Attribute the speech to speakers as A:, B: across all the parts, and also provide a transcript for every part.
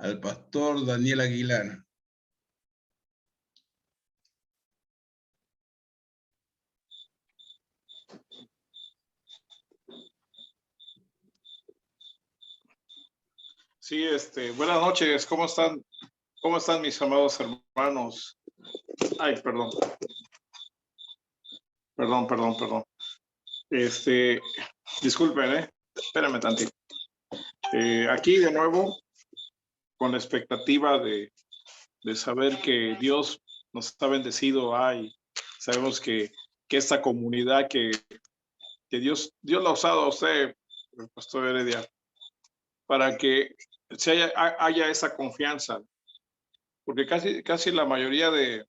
A: al pastor Daniel Aguilar.
B: Sí, buenas noches, ¿cómo están? ¿Cómo están mis amados hermanos? Ay, perdón. Perdón. Disculpen, espérenme tantito. Aquí de nuevo, con la expectativa de saber que Dios nos ha bendecido. Sabemos que esta comunidad que Dios la ha usado a usted, el pastor Heredia, para que haya esa confianza, porque casi la mayoría de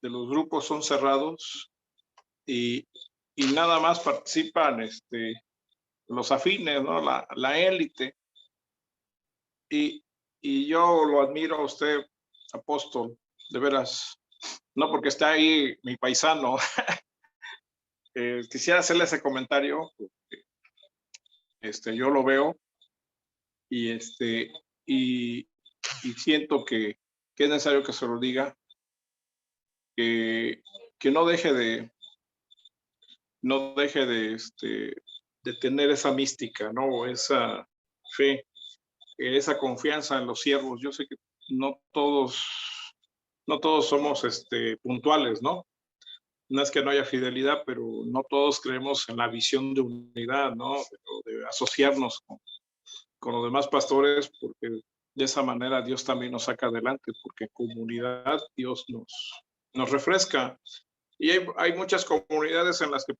B: los grupos son cerrados y nada más participan los afines, ¿no? La élite. Y yo lo admiro a usted, apóstol, de veras, no porque está ahí mi paisano. Quisiera hacerle ese comentario, porque yo lo veo y y siento que es necesario que se lo diga, que no deje de tener esa mística, ¿no? Esa fe, esa confianza en los siervos. Yo sé que no todos somos puntuales, ¿no? No es que no haya fidelidad, pero no todos creemos en la visión de unidad, ¿no? De asociarnos con los demás pastores, porque de esa manera Dios también nos saca adelante, porque en comunidad Dios nos refresca. Y hay muchas comunidades en las que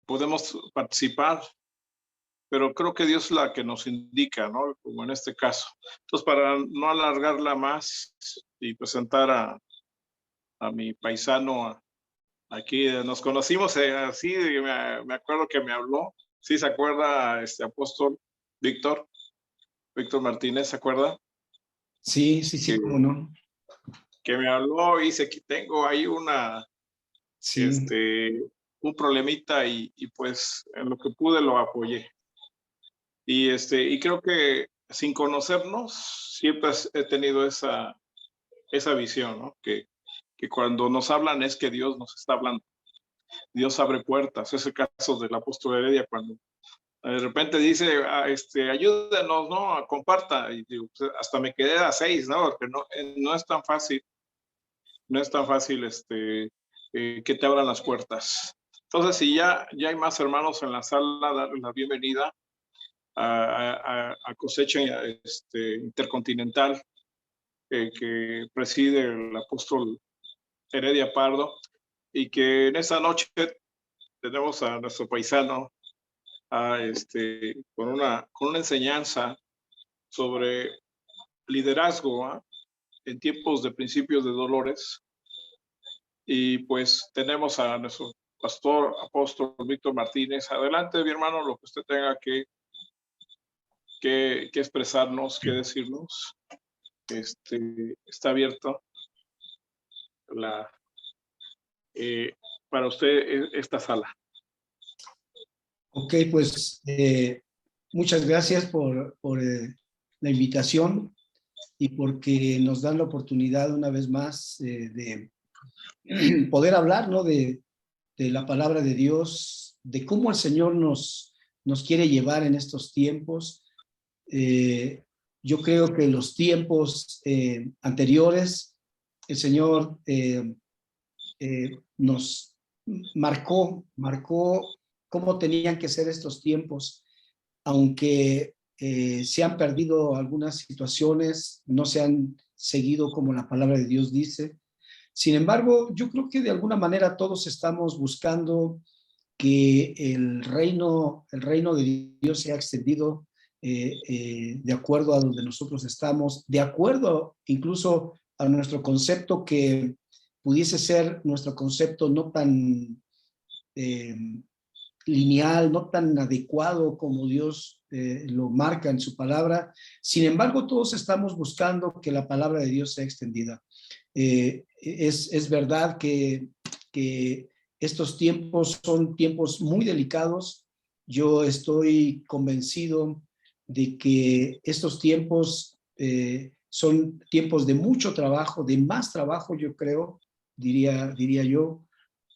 B: podemos participar, pero creo que Dios es la que nos indica, ¿no? Como en este caso. Entonces, para no alargarla más y presentar a mi paisano aquí, nos conocimos así, me acuerdo que me habló. ¿Sí se acuerda, apóstol Víctor Martínez, se acuerda?
C: Sí, cómo no.
B: Que me habló y dice que tengo ahí
C: sí.
B: Un problemita y pues en lo que pude lo apoyé. Y creo que sin conocernos siempre he tenido esa visión, ¿no? Que cuando nos hablan es que Dios nos está hablando. Dios abre puertas. Es el caso del apóstol Heredia, cuando de repente dice, ayúdenos, ¿no? Comparta. Y digo, pues, hasta me quedé a 6, ¿no? Porque no es tan fácil. No es tan fácil que te abran las puertas. Entonces, si ya hay más hermanos en la sala, darles la bienvenida a Cosecha Intercontinental, que preside el apóstol Heredia Pardo, y que en esta noche tenemos a nuestro paisano con una enseñanza sobre liderazgo en tiempos de principios de dolores. Y pues tenemos a nuestro pastor apóstol Víctor Martínez. Adelante, mi hermano, lo que usted tenga que expresarnos, que decirnos. Está abierto para usted esta sala.
C: Ok, pues muchas gracias por la invitación y porque nos dan la oportunidad una vez más de poder hablar, ¿no? de la palabra de Dios, de cómo el Señor nos quiere llevar en estos tiempos. Yo creo que en los tiempos anteriores el Señor nos marcó cómo tenían que ser estos tiempos, aunque se han perdido algunas situaciones, no se han seguido como la palabra de Dios dice. Sin embargo, yo creo que de alguna manera todos estamos buscando que el reino de Dios sea extendido de acuerdo a donde nosotros estamos, de acuerdo incluso a nuestro concepto, que pudiese ser nuestro concepto no tan lineal, no tan adecuado como Dios lo marca en su palabra. Sin embargo, todos estamos buscando que la palabra de Dios sea extendida. Es verdad que estos tiempos son tiempos muy delicados. Yo estoy convencido de que estos tiempos son tiempos de mucho trabajo, de más trabajo, yo creo, diría yo,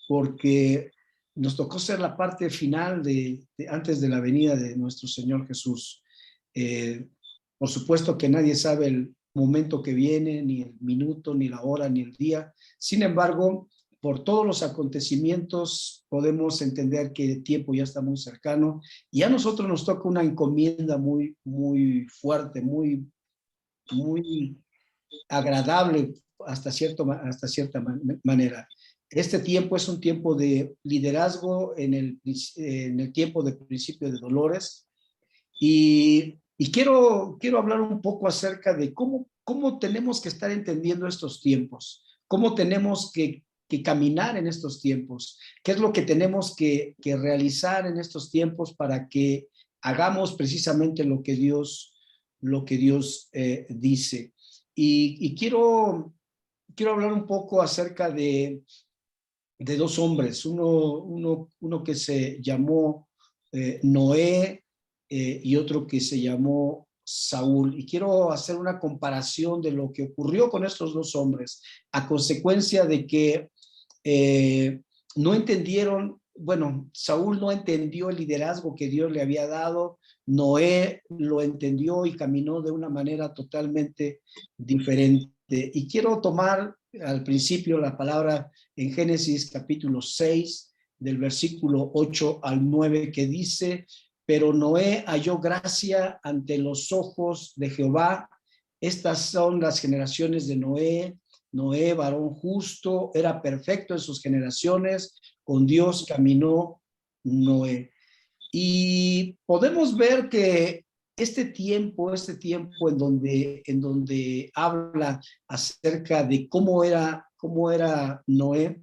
C: porque nos tocó ser la parte final antes de la venida de nuestro Señor Jesús. Por supuesto que nadie sabe el momento que viene, ni el minuto, ni la hora, ni el día. Sin embargo, por todos los acontecimientos podemos entender que el tiempo ya está muy cercano y a nosotros nos toca una encomienda muy, muy fuerte, muy, muy agradable hasta cierta manera. Este tiempo es un tiempo de liderazgo en el tiempo de principio de dolores y quiero hablar un poco acerca de cómo tenemos que estar entendiendo estos tiempos, cómo tenemos que caminar en estos tiempos, qué es lo que tenemos que realizar en estos tiempos para que hagamos precisamente lo que Dios dice. Y quiero hablar un poco acerca de dos hombres, uno que se llamó Noé y otro que se llamó Saúl. Y quiero hacer una comparación de lo que ocurrió con estos dos hombres a consecuencia de que no entendieron, bueno, Saúl no entendió el liderazgo que Dios le había dado, Noé lo entendió y caminó de una manera totalmente diferente. Y quiero tomar al principio la palabra en Génesis capítulo 6, del versículo 8 al 9, que dice: pero Noé halló gracia ante los ojos de Jehová. Estas son las generaciones de Noé. Noé, varón justo, era perfecto en sus generaciones, con Dios caminó Noé. Y podemos ver que este tiempo en donde habla acerca de cómo era Noé,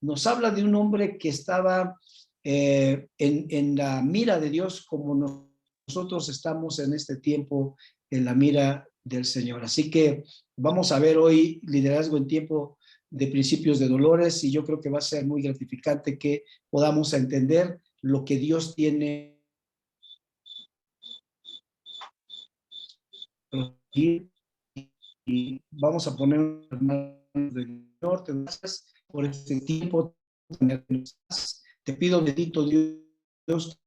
C: nos habla de un hombre que estaba en la mira de Dios, como nosotros estamos en este tiempo en la mira del Señor. Así que vamos a ver hoy liderazgo en tiempo de principios de dolores, y yo creo que va a ser muy gratificante que podamos entender lo que Dios tiene y vamos a poner manos del Señor. Te gracias por este tiempo. Te pido, bendito Dios,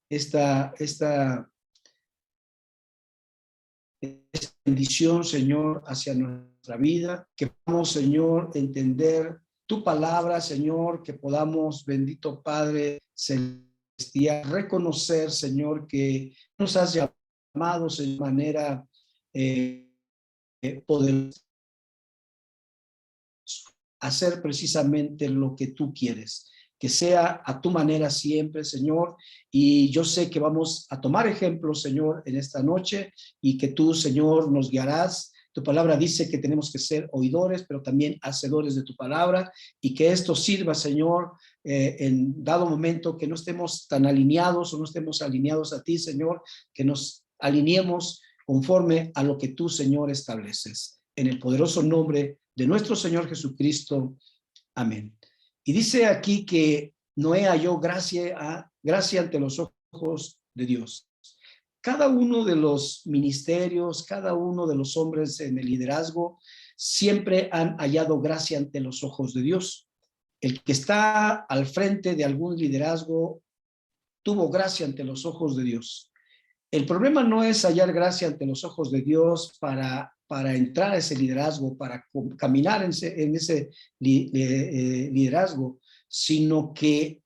C: esta bendición, Señor, hacia nuestra vida, que podamos, Señor, entender tu palabra, Señor, que podamos, bendito Padre celestial, reconocer, Señor, que nos has llamado de manera poderosa, hacer precisamente lo que tú quieres, que sea a tu manera siempre, Señor. Y yo sé que vamos a tomar ejemplos, Señor, en esta noche, y que tú, Señor, nos guiarás. Tu palabra dice que tenemos que ser oidores, pero también hacedores de tu palabra, y que esto sirva, Señor, en dado momento que no estemos tan alineados o no estemos alineados a ti, Señor, que nos alineemos conforme a lo que tú, Señor, estableces. En el poderoso nombre de nuestro Señor Jesucristo. Amén. Y dice aquí que Noé halló gracia ante los ojos de Dios. Cada uno de los ministerios, cada uno de los hombres en el liderazgo, siempre han hallado gracia ante los ojos de Dios. El que está al frente de algún liderazgo tuvo gracia ante los ojos de Dios. El problema no es hallar gracia ante los ojos de Dios para entrar a ese liderazgo, para caminar en ese liderazgo, sino que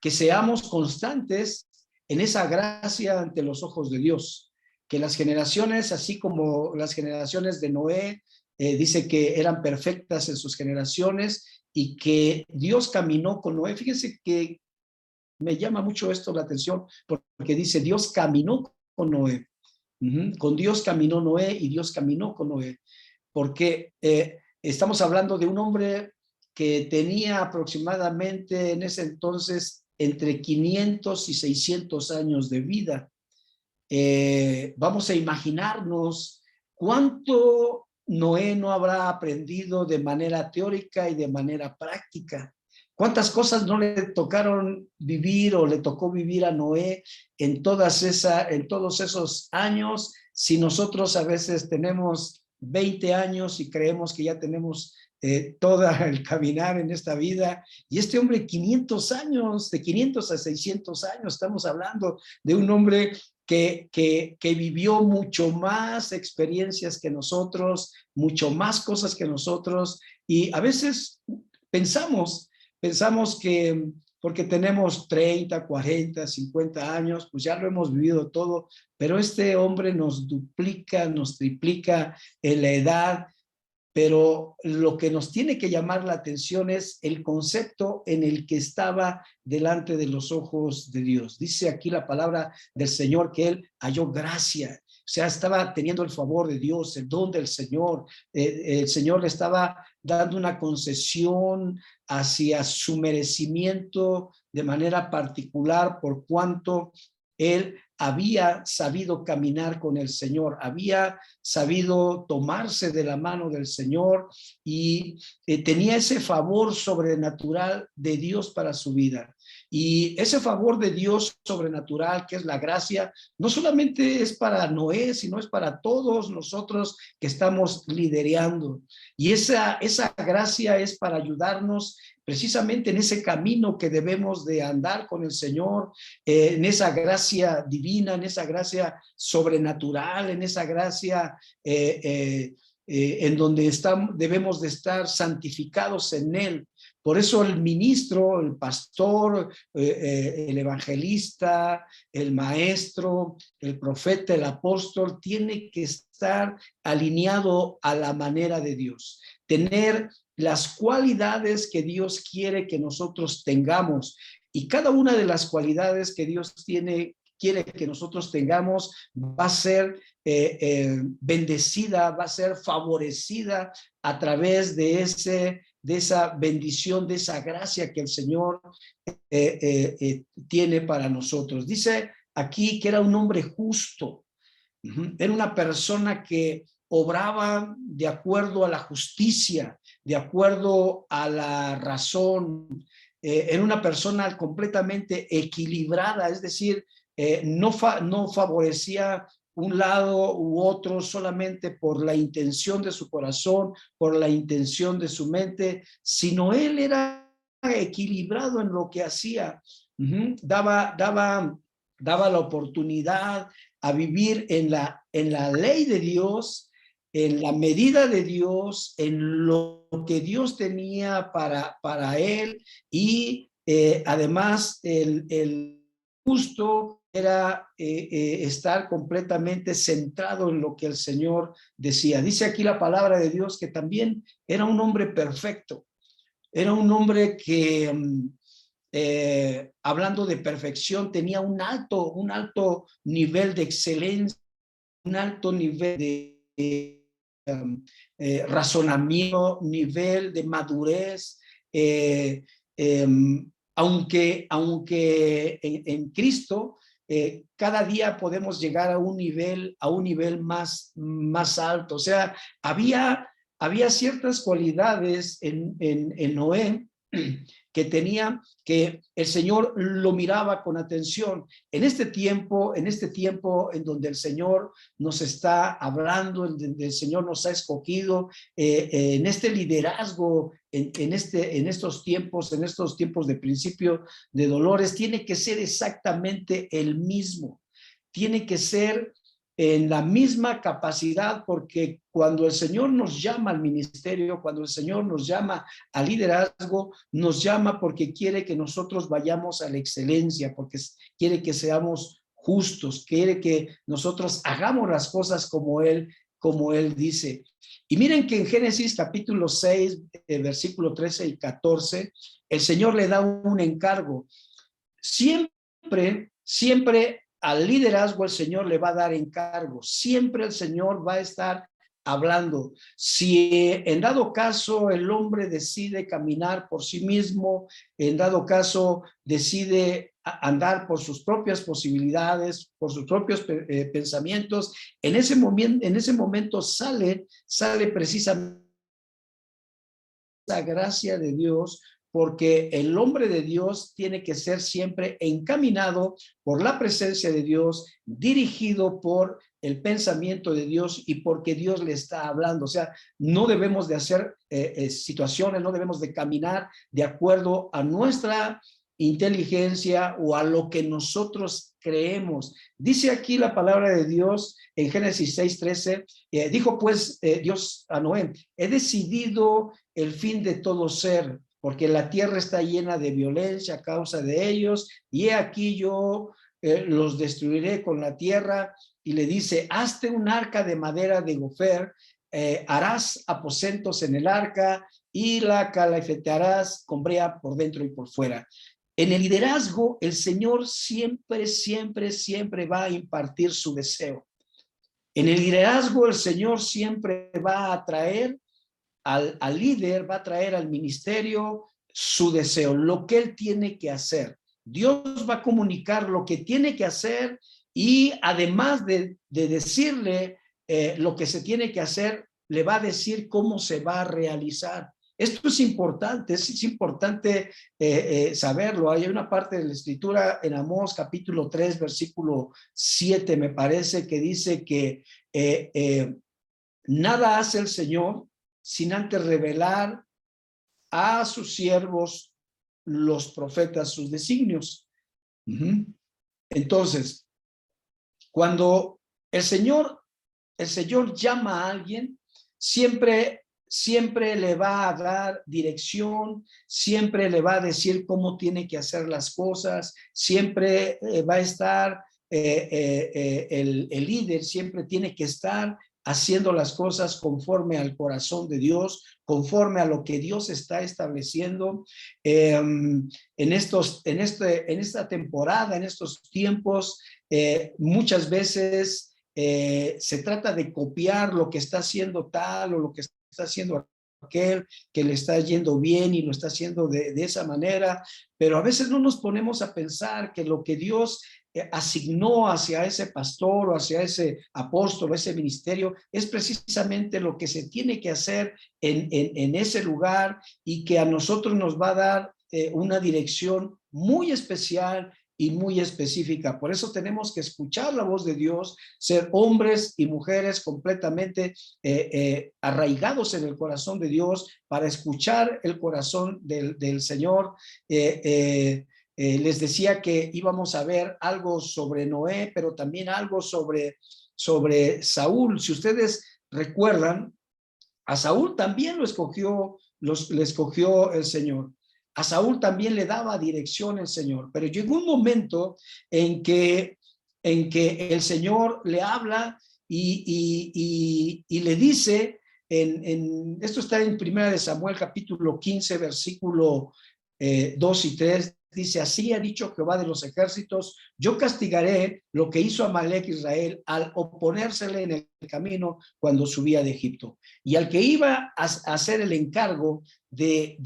C: seamos constantes en esa gracia ante los ojos de Dios. Que las generaciones, así como las generaciones de Noé, dice que eran perfectas en sus generaciones y que Dios caminó con Noé. Fíjense que me llama mucho esto la atención, porque dice Dios caminó con Noé. Con Dios caminó Noé y Dios caminó con Noé, porque estamos hablando de un hombre que tenía aproximadamente en ese entonces entre 500 y 600 años de vida. Vamos a imaginarnos cuánto Noé no habrá aprendido de manera teórica y de manera práctica, ¿Cuántas cosas no le tocaron vivir o le tocó vivir a Noé en todos esos años? Si nosotros a veces tenemos 20 años y creemos que ya tenemos todo el caminar en esta vida, y este hombre 500 años, de 500 a 600 años, estamos hablando de un hombre que vivió mucho más experiencias que nosotros, mucho más cosas que nosotros, y a veces pensamos que porque tenemos 30, 40, 50 años, pues ya lo hemos vivido todo, pero este hombre nos duplica, nos triplica en la edad, pero lo que nos tiene que llamar la atención es el concepto en el que estaba delante de los ojos de Dios. Dice aquí la palabra del Señor que él halló gracia, o sea, estaba teniendo el favor de Dios, el don del Señor. El Señor le estaba dando una concesión hacia su merecimiento de manera particular por cuanto él había sabido caminar con el Señor, había sabido tomarse de la mano del Señor y tenía ese favor sobrenatural de Dios para su vida. Y ese favor de Dios sobrenatural, que es la gracia, no solamente es para Noé, sino es para todos nosotros que estamos liderando. Y esa gracia es para ayudarnos precisamente en ese camino que debemos de andar con el Señor, en esa gracia divina, en esa gracia sobrenatural, en esa gracia en donde debemos de estar santificados en Él. Por eso el ministro, el pastor, el evangelista, el maestro, el profeta, el apóstol, tiene que estar alineado a la manera de Dios, tener las cualidades que Dios quiere que nosotros tengamos, y cada una de las cualidades que Dios quiere que nosotros tengamos va a ser bendecida, va a ser favorecida a través de esa bendición, de esa gracia que el Señor tiene para nosotros. Dice aquí que era un hombre justo, era una persona que obraba de acuerdo a la justicia, de acuerdo a la razón, era una persona completamente equilibrada, es decir, no favorecía un lado u otro solamente por la intención de su corazón, por la intención de su mente, sino él era equilibrado en lo que hacía. Daba la oportunidad a vivir en la ley de Dios, en la medida de Dios, en lo que Dios tenía para él, y además el justo era estar completamente centrado en lo que el Señor decía. Dice aquí la palabra de Dios que también era un hombre perfecto, era un hombre que hablando de perfección tenía un alto nivel de excelencia, un alto nivel de razonamiento, nivel de madurez, aunque en Cristo cada día podemos llegar a un nivel más alto. O sea, había ciertas cualidades en Noé que tenía, que el Señor lo miraba con atención. En este tiempo en donde el Señor nos está hablando, en donde el Señor nos ha escogido, en este liderazgo, en estos tiempos de principio de dolores, tiene que ser exactamente el mismo. Tiene que ser en la misma capacidad, porque cuando el Señor nos llama al ministerio, cuando el Señor nos llama al liderazgo, nos llama porque quiere que nosotros vayamos a la excelencia, porque quiere que seamos justos, quiere que nosotros hagamos las cosas como Él dice. Y miren que en Génesis capítulo 6, versículo 13 y 14, el Señor le da un encargo. Siempre al liderazgo el Señor le va a dar encargo. Siempre el Señor va a estar hablando. Si en dado caso el hombre decide caminar por sí mismo, en dado caso decide andar por sus propias posibilidades, por sus propios pensamientos, en ese momento sale precisamente la gracia de Dios, porque el hombre de Dios tiene que ser siempre encaminado por la presencia de Dios, dirigido por el pensamiento de Dios y porque Dios le está hablando. O sea, no debemos de hacer situaciones, no debemos de caminar de acuerdo a nuestra inteligencia o a lo que nosotros creemos. Dice aquí la palabra de Dios en Génesis 6:13, dijo pues Dios a Noé, he decidido el fin de todo ser, porque la tierra está llena de violencia a causa de ellos, y he aquí yo los destruiré con la tierra. Y le dice, hazte un arca de madera de gofer, harás aposentos en el arca y la calafetearás con brea por dentro y por fuera. En el liderazgo, el Señor siempre, siempre, siempre va a impartir su deseo. En el liderazgo, el Señor siempre va a traer al líder, va a traer al ministerio su deseo, lo que él tiene que hacer. Dios va a comunicar lo que tiene que hacer y además de decirle lo que se tiene que hacer, le va a decir cómo se va a realizar. Esto es importante saberlo. Hay una parte de la escritura en Amós capítulo 3, versículo 7, me parece, que dice que nada hace el Señor sin antes revelar a sus siervos, los profetas, sus designios. Entonces, cuando el Señor llama a alguien, siempre le va a dar dirección, siempre le va a decir cómo tiene que hacer las cosas, siempre va a estar el líder, siempre tiene que estar haciendo las cosas conforme al corazón de Dios, conforme a lo que Dios está estableciendo. En esta temporada, en estos tiempos, muchas veces se trata de copiar lo que está haciendo tal o lo que está haciendo aquel, que le está yendo bien y lo está haciendo de esa manera, pero a veces no nos ponemos a pensar que lo que Dios asignó hacia ese pastor o hacia ese apóstol o ese ministerio es precisamente lo que se tiene que hacer en ese lugar, y que a nosotros nos va a dar una dirección muy especial y muy específica. Por eso tenemos que escuchar la voz de Dios, ser hombres y mujeres completamente arraigados en el corazón de Dios para escuchar el corazón del Señor. Les decía que íbamos a ver algo sobre Noé, pero también algo sobre Saúl. Si ustedes recuerdan, a Saúl también le escogió el Señor. A Saúl también le daba dirección el Señor, pero llegó un momento en que el Señor le habla y le dice, esto está en 1 Samuel capítulo 15, versículo 2 y 3, dice, así ha dicho Jehová de los ejércitos, yo castigaré lo que hizo Amalec Israel al oponérsele en el camino cuando subía de Egipto. Y al que iba a hacer el encargo de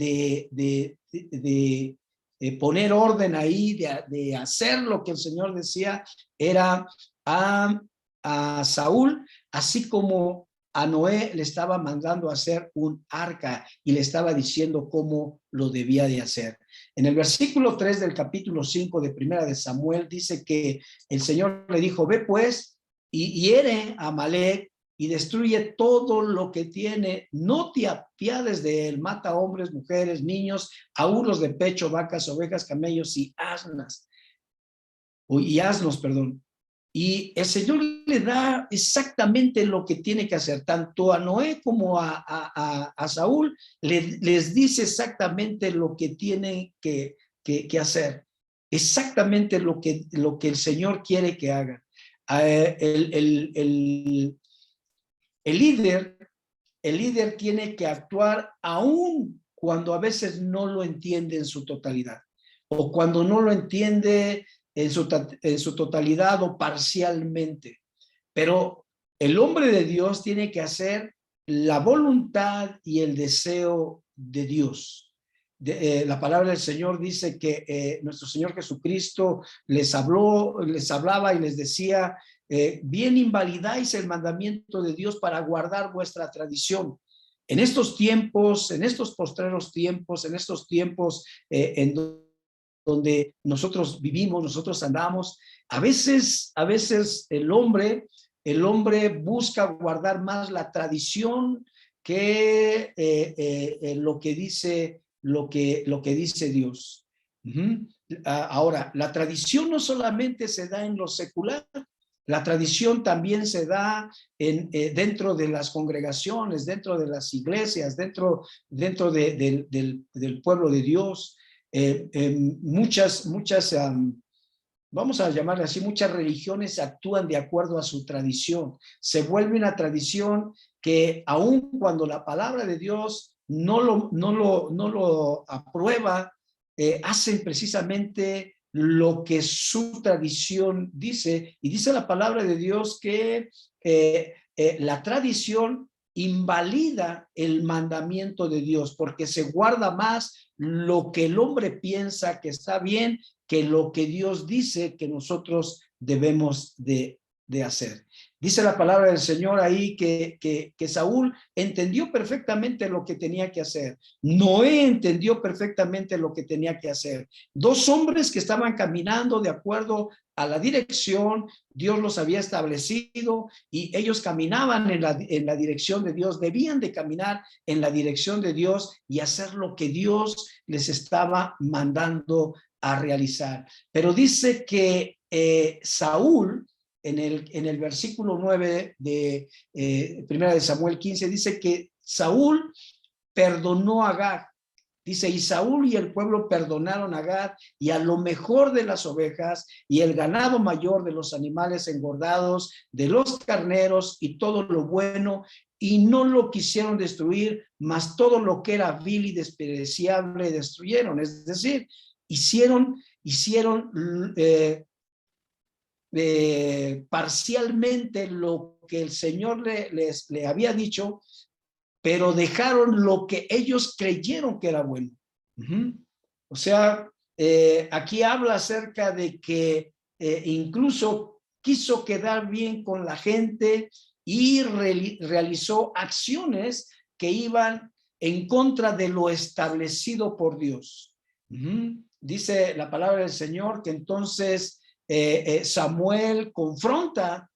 C: poner orden ahí, de hacer lo que el Señor decía, era a Saúl, así como a Noé le estaba mandando a hacer un arca y le estaba diciendo cómo lo debía de hacer. En el versículo 3 del capítulo 5 de 1 Samuel dice que el Señor le dijo, ve pues y hiere a Amalec y destruye todo lo que tiene, no te apiades de él, mata hombres, mujeres, niños, aún los de pecho, vacas, ovejas, camellos y asnos. Y el Señor le da exactamente lo que tiene que hacer, tanto a Noé como a Saúl, les dice exactamente lo que tiene que hacer, exactamente lo que el Señor quiere que hagan. El líder tiene que actuar aún cuando a veces no lo entiende en su totalidad, o cuando no lo entiende en su totalidad o parcialmente. Pero el hombre de Dios tiene que hacer la voluntad y el deseo de Dios. La palabra del Señor dice que nuestro Señor Jesucristo les hablaba y les decía, bien invalidáis el mandamiento de Dios para guardar vuestra tradición. en estos tiempos, en estos postreros tiempos, en estos tiempos donde nosotros vivimos, nosotros andamos, a veces el hombre busca guardar más la tradición que lo que dice Dios. Ahora, la tradición no solamente se da en lo secular, la tradición también se da dentro de las congregaciones, dentro de las iglesias, dentro del pueblo de Dios. Muchas, vamos a llamarle así, muchas religiones actúan de acuerdo a su tradición. Se vuelve una tradición que aun cuando la palabra de Dios no lo aprueba, hacen precisamente lo que su tradición dice. Y dice la palabra de Dios que la tradición invalida el mandamiento de Dios, porque se guarda más lo que el hombre piensa que está bien que lo que Dios dice que nosotros debemos de hacer. Dice la palabra del Señor ahí que Saúl entendió perfectamente lo que tenía que hacer. Noé entendió perfectamente lo que tenía que hacer. Dos hombres que estaban caminando de acuerdo a la dirección, Dios los había establecido y ellos caminaban en la dirección de Dios, debían de caminar en la dirección de Dios y hacer lo que Dios les estaba mandando a realizar. Pero dice que Saúl, en el versículo 9 de Primera de Samuel 15, dice que Saúl perdonó a Agag. Dice, y Saúl y el pueblo perdonaron a Agag y a lo mejor de las ovejas y el ganado mayor de los animales engordados, de los carneros y todo lo bueno, y no lo quisieron destruir, mas todo lo que era vil y despreciable destruyeron. Es decir, hicieron parcialmente lo que el Señor le había dicho, pero dejaron lo que ellos creyeron que era bueno. O sea, aquí habla acerca de que incluso quiso quedar bien con la gente y realizó acciones que iban en contra de lo establecido por Dios. Dice la palabra del Señor que entonces Samuel confronta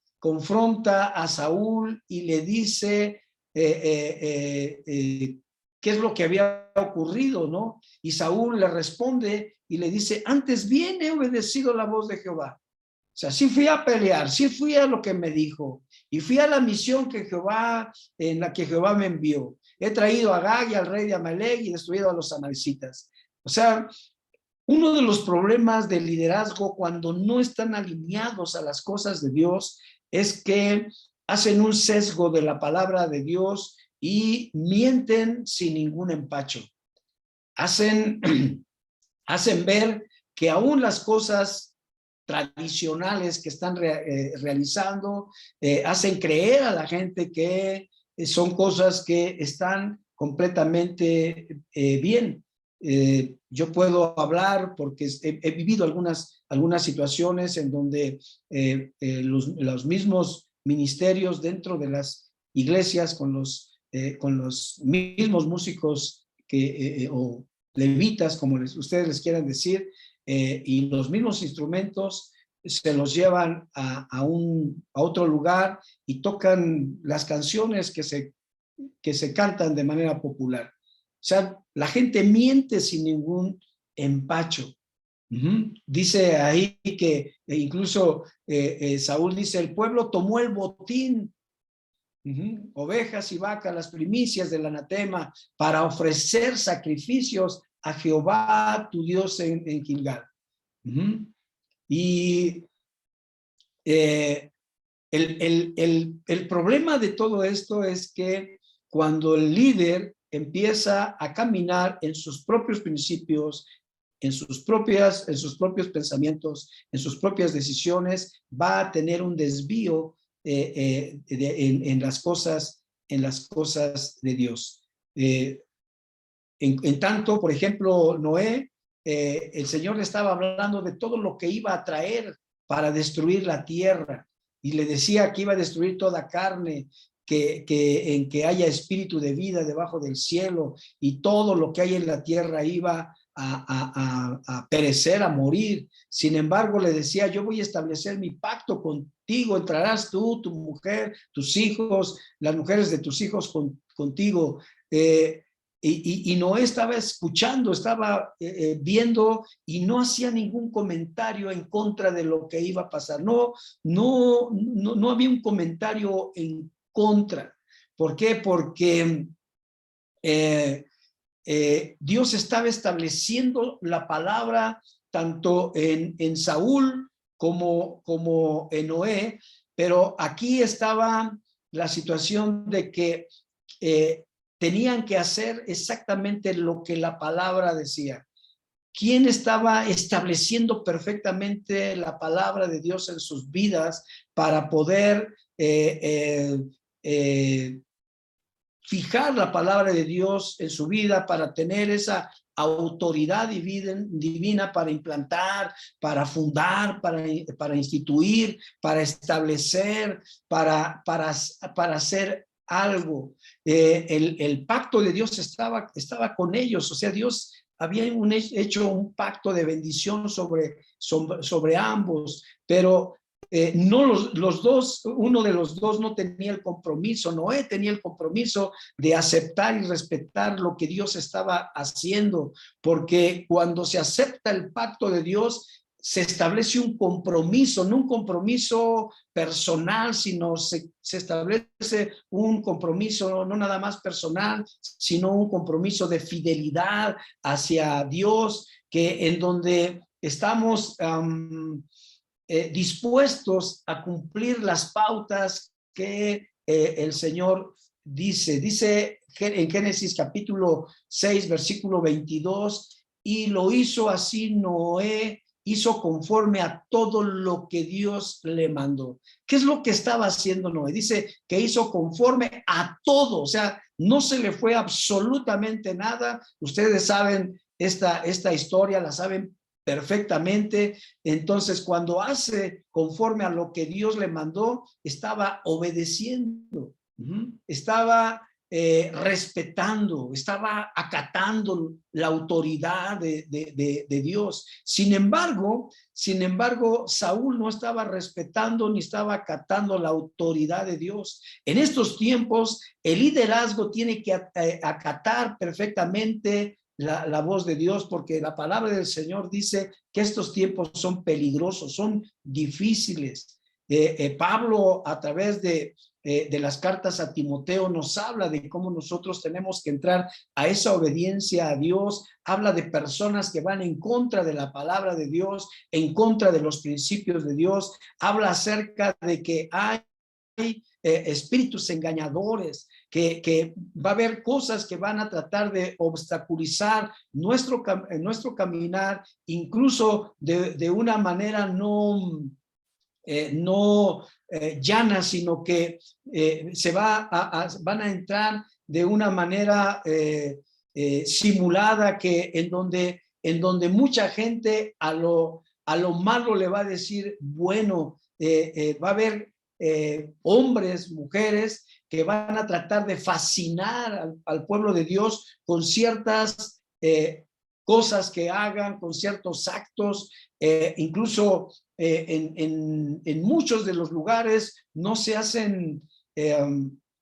C: a Saúl y le dice qué es lo que había ocurrido, ¿no? Y Saúl le responde y le dice, antes bien he obedecido la voz de Jehová. O sea, sí fui a pelear, sí fui a lo que me dijo y fui a la misión en la que Jehová me envió. He traído a Agag y al rey de Amalek y destruido a los amalecitas. O sea, uno de los problemas del liderazgo cuando no están alineados a las cosas de Dios es que hacen un sesgo de la palabra de Dios y mienten sin ningún empacho. Hacen ver que aún las cosas tradicionales que están realizando hacen creer a la gente que son cosas que están completamente bien. Yo puedo hablar porque he vivido algunas situaciones en donde los mismos ministerios dentro de las iglesias con los mismos músicos o levitas, como ustedes les quieran decir, y los mismos instrumentos se los llevan a otro lugar y tocan las canciones que se cantan de manera popular. O sea, la gente miente sin ningún empacho. Dice ahí que incluso Saúl dice, el pueblo tomó el botín, ovejas y vacas, las primicias del anatema, para ofrecer sacrificios a Jehová tu Dios en Gilgal. Y el problema de todo esto es que cuando el líder empieza a caminar en sus propios principios, en sus propios pensamientos, en sus propias decisiones, va a tener un desvío en las cosas de Dios. En tanto, por ejemplo, Noé, el Señor le estaba hablando de todo lo que iba a traer para destruir la tierra y le decía que iba a destruir toda carne en que haya espíritu de vida debajo del cielo y todo lo que hay en la tierra iba a perecer, a morir. Sin embargo, le decía, yo voy a establecer mi pacto contigo, entrarás tú, tu mujer, tus hijos, las mujeres de tus hijos contigo. Y Noé estaba escuchando, estaba viendo y no hacía ningún comentario en contra de lo que iba a pasar. No había un comentario en contra. ¿Por qué? Porque Dios estaba estableciendo la palabra tanto en Saúl como en Noé, pero aquí estaba la situación de que tenían que hacer exactamente lo que la palabra decía. ¿Quién estaba estableciendo perfectamente la palabra de Dios en sus vidas para poder fijar la palabra de Dios en su vida, para tener esa autoridad divina para implantar, para fundar, para instituir, para establecer, para hacer algo? El pacto de Dios estaba con ellos, o sea, Dios había hecho un pacto de bendición sobre ambos, pero no los dos, uno de los dos no tenía el compromiso. Noé tenía el compromiso de aceptar y respetar lo que Dios estaba haciendo, porque cuando se acepta el pacto de Dios, se establece un compromiso, no un compromiso personal, sino se establece un compromiso no nada más personal, sino un compromiso de fidelidad hacia Dios, que en donde estamos dispuestos a cumplir las pautas que el Señor dice. Dice en Génesis capítulo 6, versículo 22, y lo hizo así Noé, hizo conforme a todo lo que Dios le mandó. ¿Qué es lo que estaba haciendo Noé? Dice que hizo conforme a todo, o sea, no se le fue absolutamente nada. Ustedes saben esta historia, la saben perfectamente. Entonces, cuando hace conforme a lo que Dios le mandó, estaba obedeciendo, estaba respetando, estaba acatando la autoridad de Dios. Sin embargo, Saúl no estaba respetando ni estaba acatando la autoridad de Dios. En estos tiempos, el liderazgo tiene que acatar perfectamente la voz de Dios, porque la palabra del Señor dice que estos tiempos son peligrosos, son difíciles. Pablo, a través de las cartas a Timoteo, nos habla de cómo nosotros tenemos que entrar a esa obediencia a Dios. Habla de personas que van en contra de la palabra de Dios, en contra de los principios de Dios. Habla acerca de que hay espíritus engañadores, que va a haber cosas que van a tratar de obstaculizar nuestro caminar, incluso de una manera no llana, sino que van a entrar de una manera simulada, que en donde mucha gente a lo malo le va a decir bueno. Va a haber hombres, mujeres que van a tratar de fascinar al pueblo de Dios con ciertas cosas que hagan, con ciertos actos. Incluso en muchos de los lugares no se hacen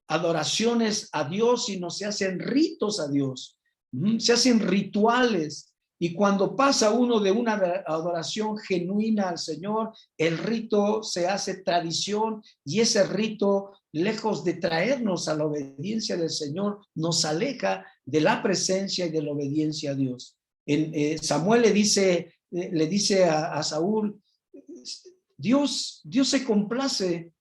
C: adoraciones a Dios, sino se hacen ritos a Dios, se hacen rituales. Y cuando pasa uno de una adoración genuina al Señor, el rito se hace tradición, y ese rito, lejos de traernos a la obediencia del Señor, nos aleja de la presencia y de la obediencia a Dios. Samuel le dice a Saúl, Dios se complace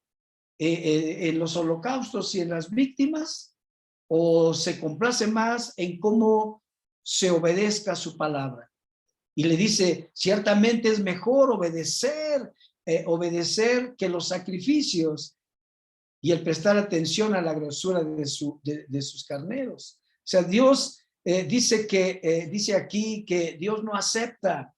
C: en los holocaustos y en las víctimas, o se complace más en cómo se obedezca su palabra. Y le dice, ciertamente es mejor obedecer que los sacrificios, y el prestar atención a la grosura de sus carneros. O sea, Dios dice aquí que Dios no acepta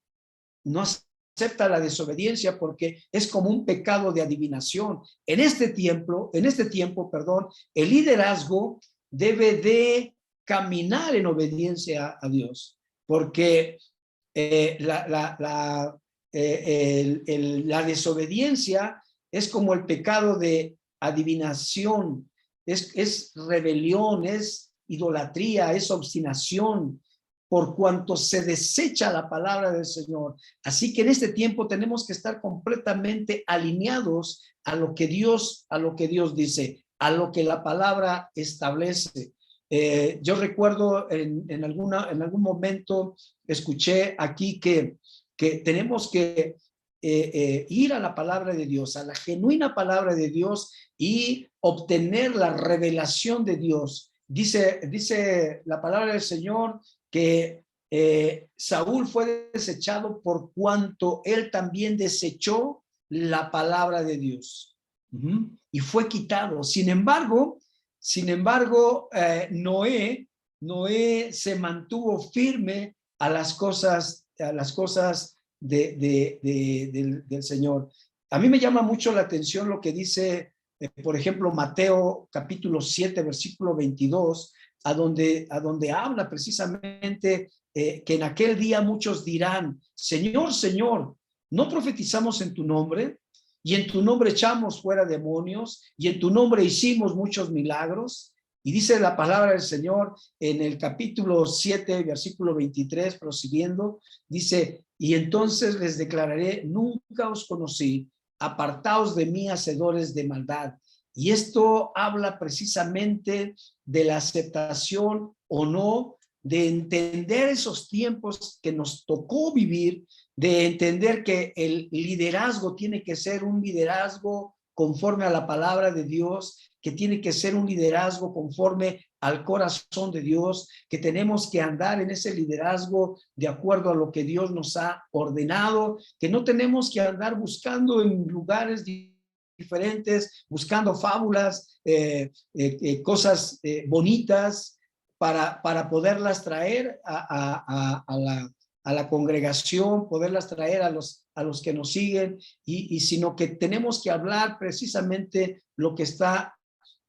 C: acepta la desobediencia porque es como un pecado de adivinación. En este tiempo, el liderazgo debe de caminar en obediencia a Dios, porque la desobediencia es como el pecado de adivinación, es rebelión, es idolatría, es obstinación, por cuanto se desecha la palabra del Señor. Así que en este tiempo tenemos que estar completamente alineados a lo que Dios dice, a lo que la palabra establece. Yo recuerdo en algún momento escuché aquí que tenemos que ir a la palabra de Dios, a la genuina palabra de Dios y obtener la revelación de Dios. Dice la palabra del Señor que Saúl fue desechado por cuanto él también desechó la palabra de Dios. Y fue quitado. Sin embargo, Noé se mantuvo firme a las cosas del Señor. A mí me llama mucho la atención lo que dice, por ejemplo, Mateo capítulo 7, versículo 22, a donde habla precisamente que en aquel día muchos dirán, Señor, Señor, ¿no profetizamos en tu nombre? Y en tu nombre echamos fuera demonios, y en tu nombre hicimos muchos milagros. Y dice la palabra del Señor en el capítulo 7, versículo 23, prosiguiendo, dice, y entonces les declararé, nunca os conocí, apartaos de mí, hacedores de maldad. Y esto habla precisamente de la aceptación o no, de entender esos tiempos que nos tocó vivir, de entender que el liderazgo tiene que ser un liderazgo conforme a la palabra de Dios, que tiene que ser un liderazgo conforme al corazón de Dios, que tenemos que andar en ese liderazgo de acuerdo a lo que Dios nos ha ordenado, que no tenemos que andar buscando en lugares diferentes, buscando fábulas, cosas bonitas para poderlas traer a la congregación, poderlas traer a los que nos siguen, y sino que tenemos que hablar precisamente lo que está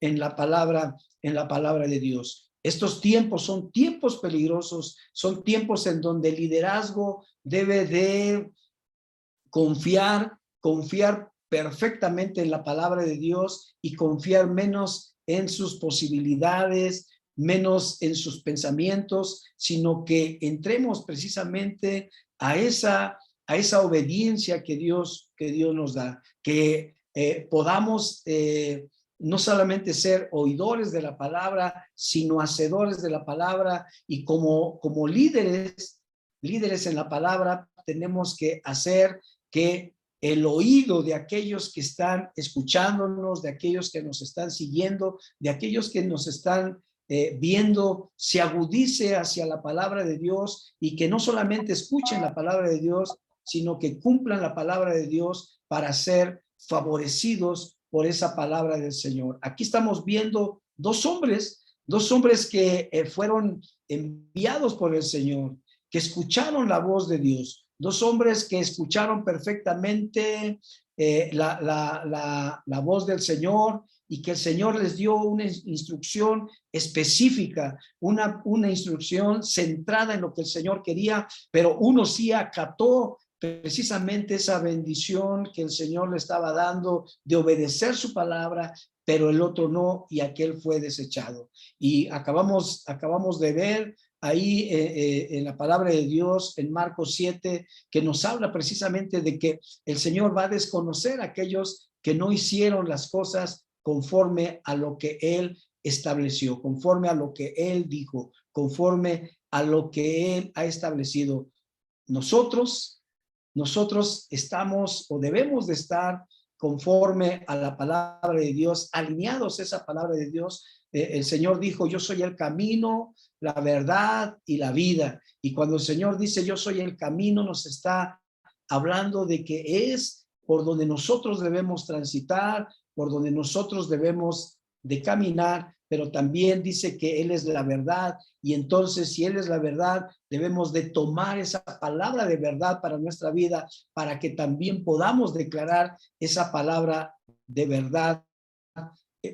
C: en la palabra de Dios. Estos tiempos son tiempos peligrosos, son tiempos en donde el liderazgo debe de confiar perfectamente en la palabra de Dios y confiar menos en sus posibilidades, menos en sus pensamientos, sino que entremos precisamente a esa obediencia que Dios nos da, que podamos no solamente ser oidores de la palabra, sino hacedores de la palabra, y como líderes en la palabra tenemos que hacer que el oído de aquellos que están escuchándonos, de aquellos que nos están siguiendo, de aquellos que nos están viendo, se agudice hacia la palabra de Dios, y que no solamente escuchen la palabra de Dios, sino que cumplan la palabra de Dios para ser favorecidos por esa palabra del Señor. Aquí estamos viendo dos hombres que fueron enviados por el Señor, que escucharon la voz de Dios. Dos hombres que escucharon perfectamente la voz del Señor, y que el Señor les dio una instrucción específica, una instrucción centrada en lo que el Señor quería, pero uno sí acató precisamente esa bendición que el Señor le estaba dando de obedecer su palabra, pero el otro no, y aquel fue desechado. Y acabamos de ver ahí en la palabra de Dios, en Marcos 7, que nos habla precisamente de que el Señor va a desconocer a aquellos que no hicieron las cosas conforme a lo que Él estableció, conforme a lo que Él dijo, conforme a lo que Él ha establecido. Nosotros estamos o debemos de estar conforme a la palabra de Dios, alineados a esa palabra de Dios. El Señor dijo, yo soy el camino, la verdad y la vida. Y cuando el Señor dice, yo soy el camino, nos está hablando de que es por donde nosotros debemos transitar, por donde nosotros debemos de caminar, pero también dice que Él es la verdad. Y entonces, si Él es la verdad, debemos de tomar esa palabra de verdad para nuestra vida, para que también podamos declarar esa palabra de verdad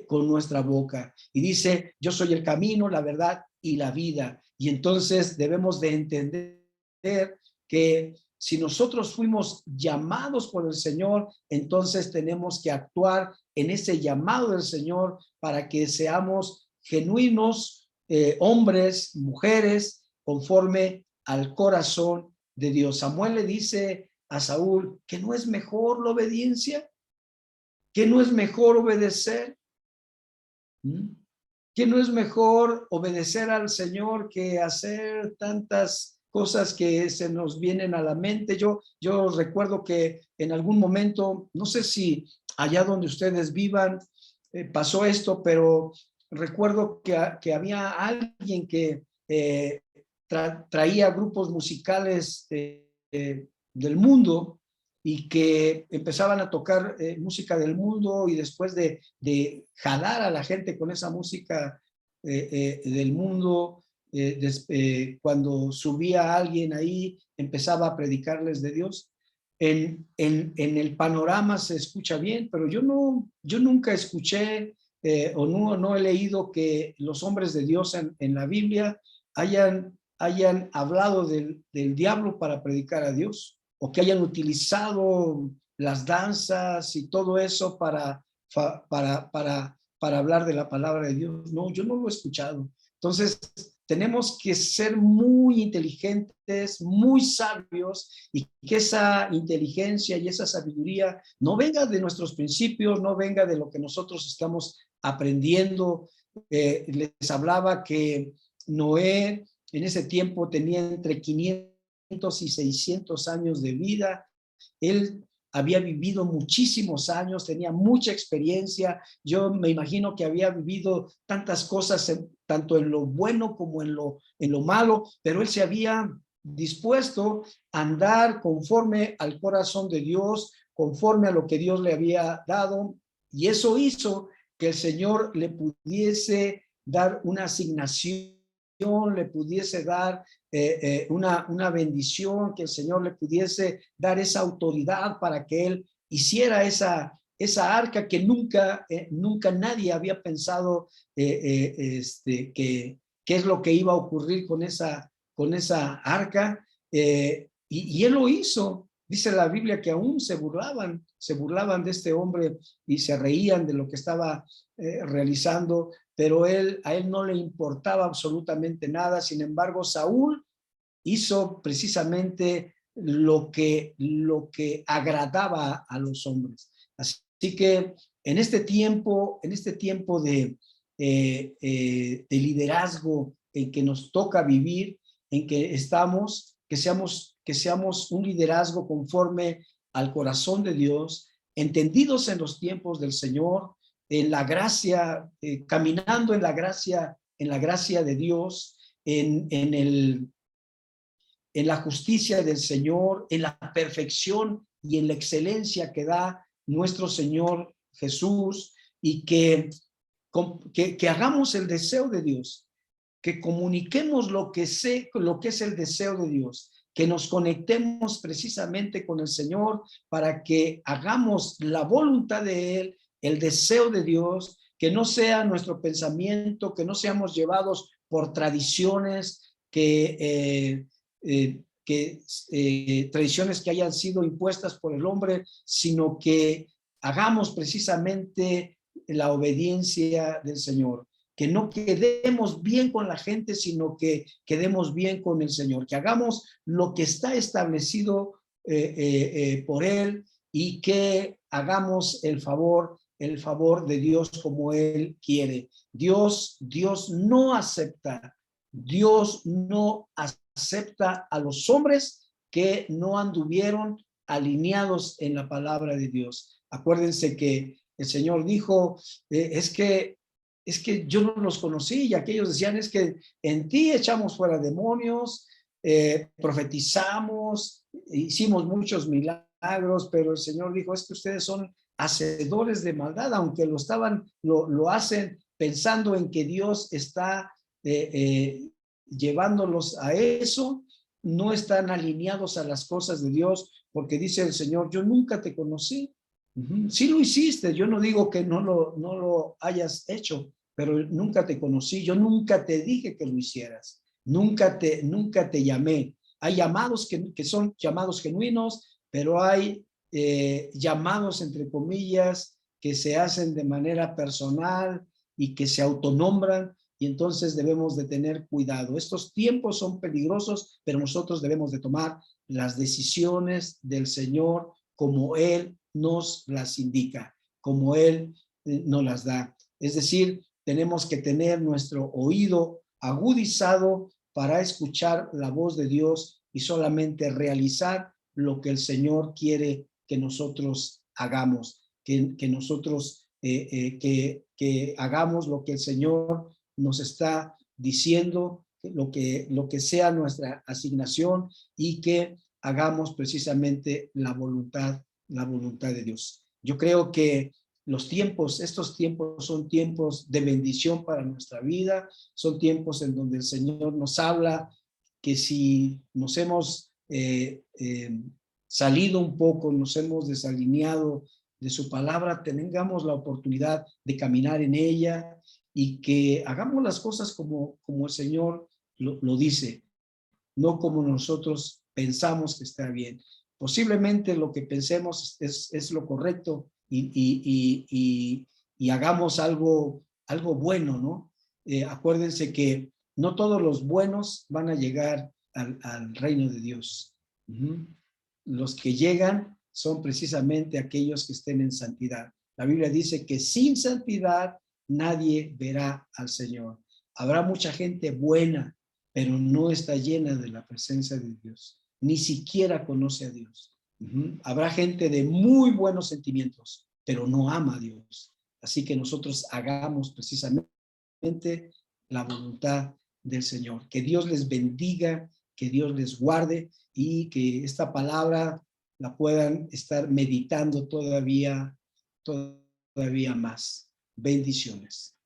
C: con nuestra boca. Y dice, yo soy el camino, la verdad y la vida. Y entonces debemos de entender que si nosotros fuimos llamados por el Señor, entonces tenemos que actuar en ese llamado del Señor para que seamos genuinos hombres, mujeres, conforme al corazón de Dios. Samuel le dice a Saúl que no es mejor la obediencia, que no es mejor obedecer, que no es mejor obedecer al Señor que hacer tantas cosas que se nos vienen a la mente. Yo recuerdo que en algún momento, no sé si allá donde ustedes vivan pasó esto, pero recuerdo que había alguien que traía grupos musicales del mundo y que empezaban a tocar música del mundo, y después de jalar a la gente con esa música del mundo, cuando subía alguien ahí, empezaba a predicarles de Dios. En el panorama se escucha bien, pero yo nunca escuché o no he leído que los hombres de Dios en la Biblia hayan hablado del diablo para predicar a Dios, o que hayan utilizado las danzas y todo eso para hablar de la palabra de Dios. No, yo no lo he escuchado. Entonces, tenemos que ser muy inteligentes, muy sabios, y que esa inteligencia y esa sabiduría no venga de nuestros principios, no venga de lo que nosotros estamos aprendiendo. Les hablaba que Noé en ese tiempo tenía entre 500 y 600 años de vida. Él había vivido muchísimos años, tenía mucha experiencia. Yo me imagino que había vivido tantas cosas, tanto en lo bueno como en lo malo, pero él se había dispuesto a andar conforme al corazón de Dios, conforme a lo que Dios le había dado, y eso hizo que el Señor le pudiese dar una asignación, le pudiese dar una bendición, que el Señor le pudiese dar esa autoridad para que él hiciera esa arca que nunca nadie había pensado que es lo que iba a ocurrir con esa arca, y él lo hizo. Dice la Biblia que aún se burlaban de este hombre y se reían de lo que estaba realizando, pero a él no le importaba absolutamente nada. Sin embargo, Saúl hizo precisamente lo que agradaba a los hombres. Así que en este tiempo de liderazgo en que nos toca vivir, en que estamos, que seamos un liderazgo conforme al corazón de Dios, entendidos en los tiempos del Señor, en la gracia, caminando en la gracia de Dios, en la justicia del Señor, en la perfección y en la excelencia que da nuestro Señor Jesús, y que hagamos el deseo de Dios, que comuniquemos lo que es el deseo de Dios, que nos conectemos precisamente con el Señor para que hagamos la voluntad de Él, el deseo de Dios, que no sea nuestro pensamiento, que no seamos llevados por tradiciones tradiciones que hayan sido impuestas por el hombre, sino que hagamos precisamente la obediencia del Señor, que no quedemos bien con la gente, sino que quedemos bien con el Señor, que hagamos lo que está establecido por Él, y que hagamos el favor de Dios como Él quiere. Dios no acepta a los hombres que no anduvieron alineados en la palabra de Dios. Acuérdense que el Señor dijo, es que yo no los conocí, y aquellos decían, es que en ti echamos fuera demonios, profetizamos, hicimos muchos milagros, pero el Señor dijo, es que ustedes son hacedores de maldad, aunque lo hacen pensando en que Dios está llevándolos a eso, no están alineados a las cosas de Dios, porque dice el Señor, yo nunca te conocí. Sí lo hiciste, yo no digo que no lo hayas hecho, pero nunca te conocí, yo nunca te dije que lo hicieras, nunca te llamé. Hay llamados que son llamados genuinos, pero hay llamados, entre comillas, que se hacen de manera personal y que se autonombran, y entonces debemos de tener cuidado. Estos tiempos son peligrosos, pero nosotros debemos de tomar las decisiones del Señor como Él nos las indica, como Él nos las da. Es decir, tenemos que tener nuestro oído agudizado para escuchar la voz de Dios y solamente realizar lo que el Señor quiere que nosotros hagamos, que nosotros que hagamos lo que el Señor nos está diciendo, lo que sea nuestra asignación, y que hagamos precisamente la voluntad de Dios. Yo creo que estos tiempos son tiempos de bendición para nuestra vida, son tiempos en donde el Señor nos habla que si nos hemos salido un poco, nos hemos desalineado de su palabra, tengamos la oportunidad de caminar en ella y que hagamos las cosas como el Señor lo dice, no como nosotros pensamos que está bien. Posiblemente lo que pensemos es lo correcto y hagamos algo bueno, ¿no? Acuérdense que no todos los buenos van a llegar al reino de Dios. Los que llegan son precisamente aquellos que estén en santidad. La Biblia dice que sin santidad nadie verá al Señor. Habrá mucha gente buena, pero no está llena de la presencia de Dios. Ni siquiera conoce a Dios. Habrá gente de muy buenos sentimientos, pero no ama a Dios. Así que nosotros hagamos precisamente la voluntad del Señor. Que Dios les bendiga, que Dios les guarde y que esta palabra la puedan estar meditando todavía más. Bendiciones.